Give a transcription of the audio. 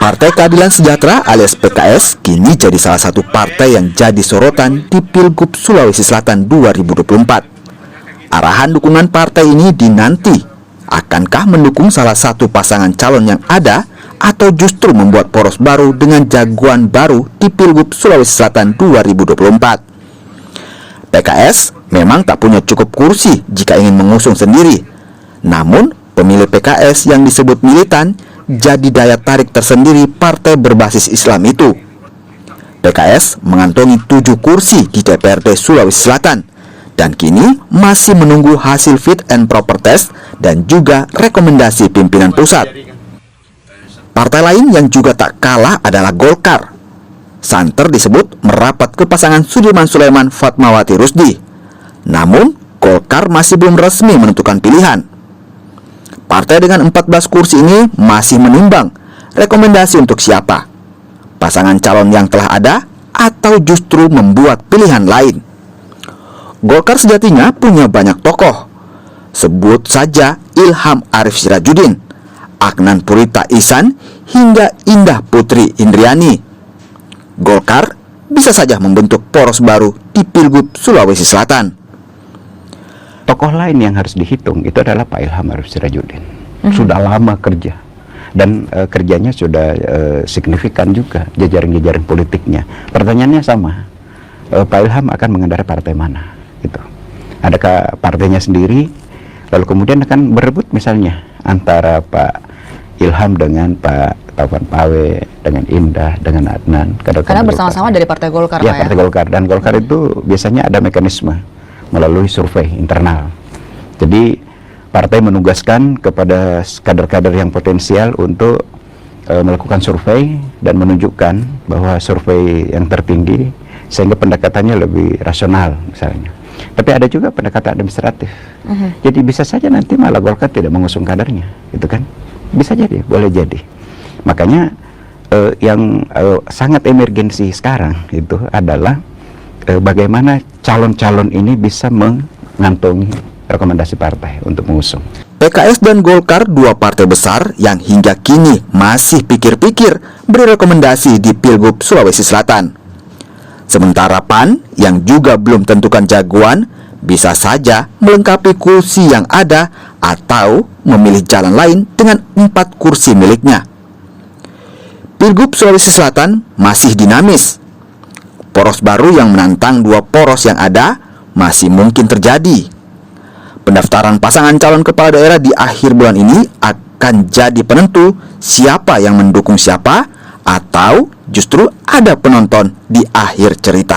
Partai Keadilan Sejahtera alias PKS kini jadi salah satu partai yang jadi sorotan di Pilgub Sulawesi Selatan 2024. Arahan dukungan partai ini dinanti, akankah mendukung salah satu pasangan calon yang ada atau justru membuat poros baru dengan jagoan baru di Pilgub Sulawesi Selatan 2024. PKS memang tak punya cukup kursi jika ingin mengusung sendiri. Namun, pemilih PKS yang disebut militan jadi daya tarik tersendiri partai berbasis Islam itu. PKS mengantongi 7 kursi di DPRD Sulawesi Selatan dan kini masih menunggu hasil fit and proper test dan juga rekomendasi pimpinan pusat. Partai lain yang juga tak kalah adalah Golkar. Santer disebut merapat ke pasangan Sudirman Sulaiman Fatmawati Rusdi. Namun, Golkar masih belum resmi menentukan pilihan. Partai dengan 14 kursi ini masih menimbang rekomendasi untuk siapa, pasangan calon yang telah ada atau justru membuat pilihan lain. Golkar sejatinya punya banyak tokoh. Sebut saja Ilham Arif Sirajudin, Aknan Purita Ihsan, hingga Indah Putri Indriani. Golkar bisa saja membentuk poros baru di Pilgub Sulawesi Selatan. Tokoh lain yang harus dihitung itu adalah Pak Ilham Arif Sirajudin. Sudah lama kerja dan kerjanya sudah signifikan juga jajaran-jajaran politiknya. Pertanyaannya sama, Pak Ilham akan mengendarai partai mana? Gitu. Adakah partainya sendiri, lalu kemudian akan berebut misalnya antara Pak Ilham dengan Pak Taufan Pawe, dengan Indah, dengan Adnan. Karena bersama-sama dari Partai Golkar. Ya, Partai Golkar. Dan Golkar itu biasanya ada mekanisme melalui survei internal. Jadi partai menugaskan kepada kader-kader yang potensial untuk melakukan survei dan menunjukkan bahwa survei yang tertinggi sehingga pendekatannya lebih rasional misalnya. Tapi ada juga pendekatan administratif. Jadi bisa saja nanti malah Golkar tidak mengusung kadernya, gitu kan? Bisa jadi, boleh jadi. Makanya yang sangat emergensi sekarang itu adalah bagaimana calon-calon ini bisa mengantongi rekomendasi partai untuk mengusung. PKS dan Golkar, dua partai besar yang hingga kini masih pikir-pikir beri rekomendasi di Pilgub Sulawesi Selatan. Sementara PAN yang juga belum tentukan jagoan bisa saja melengkapi kursi yang ada atau memilih jalan lain dengan 4 kursi miliknya. Pilgub Sulawesi Selatan masih dinamis. Poros baru yang menantang 2 poros yang ada masih mungkin terjadi. Pendaftaran pasangan calon kepala daerah di akhir bulan ini akan jadi penentu siapa yang mendukung siapa, atau justru ada penonton di akhir cerita.